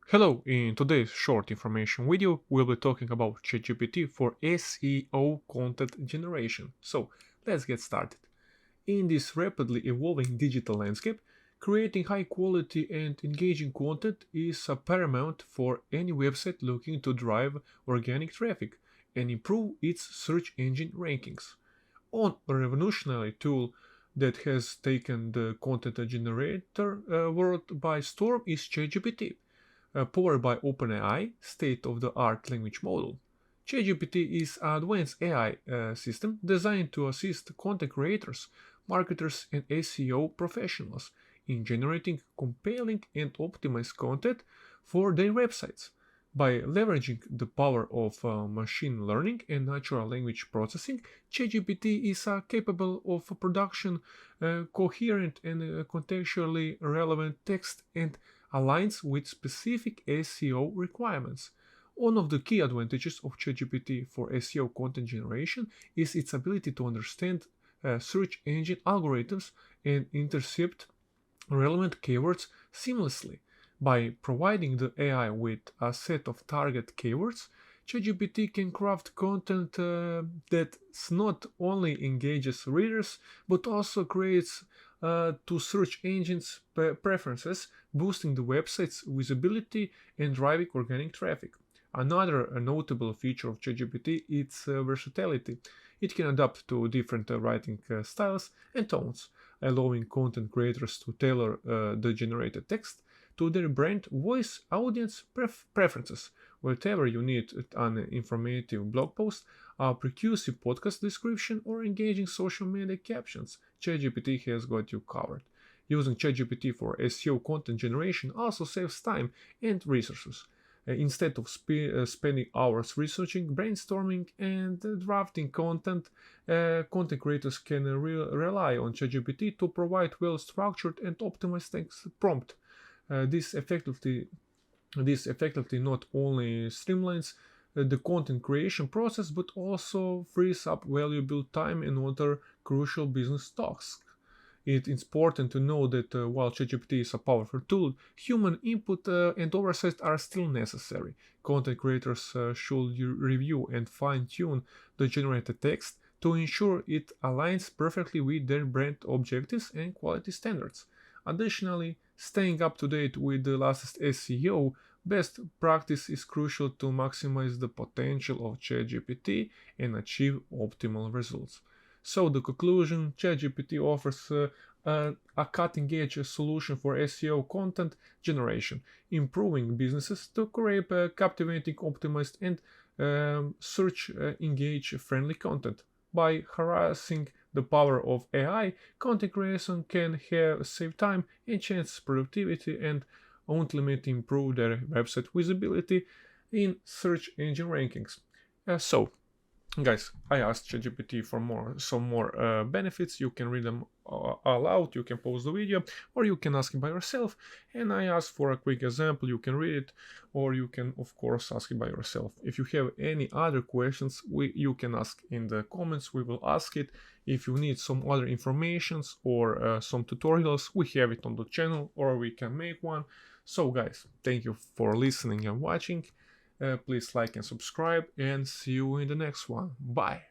Hello, in today's short information video, we'll be talking about ChatGPT for SEO content generation. So, let's get started. In this rapidly evolving digital landscape, creating high quality and engaging content is paramount for any website looking to drive organic traffic and improve its search engine rankings. One revolutionary tool that has taken the content generator world by storm is ChatGPT, powered by OpenAI state-of-the-art language model. ChatGPT is an advanced AI system designed to assist content creators, marketers, and SEO professionals in generating compelling and optimized content for their websites. By leveraging the power of machine learning and natural language processing, ChatGPT is capable of production coherent and contextually relevant text and aligns with specific SEO requirements. One of the key advantages of ChatGPT for SEO content generation is its ability to understand search engine algorithms and intercept relevant keywords seamlessly. By providing the AI with a set of target keywords, ChatGPT can craft content that not only engages readers but also creates to search engines preferences, boosting the website's visibility and driving organic traffic. Another notable feature of ChatGPT is its versatility. It can adapt to different writing styles and tones, allowing content creators to tailor the generated text to their brand voice audience preferences. Whatever you need, an informative blog post, a percussive podcast description, or engaging social media captions, ChatGPT has got you covered. Using ChatGPT for SEO content generation also saves time and resources. Instead of spending hours researching, brainstorming, and drafting content, content creators can rely on ChatGPT to provide well-structured and optimized text prompt. This effectively not only streamlines the content creation process but also frees up valuable time in other crucial business tasks. It is important to know that while ChatGPT is a powerful tool, human input and oversight are still necessary. Content creators should review and fine-tune the generated text to ensure it aligns perfectly with their brand objectives and quality standards. Additionally, staying up to date with the latest SEO best practice is crucial to maximize the potential of ChatGPT and achieve optimal results. So, the conclusion: ChatGPT offers a cutting edge solution for SEO content generation, improving businesses to create captivating, optimized, and search engage friendly content. By harnessing the power of AI, content creation can save time, enhance productivity, and ultimately improve their website visibility in search engine rankings. So, guys, I asked ChatGPT for some more benefits. You can read them aloud, you can pause the video, or you can ask it by yourself. And I asked for a quick example. You can read it, or you can, of course, ask it by yourself. If you have any other questions, you can ask in the comments. We will ask it. If you need some other informations or some tutorials, we have it on the channel, or we can make one. So, guys, thank you for listening and watching. Please like and subscribe, and see you in the next one. Bye.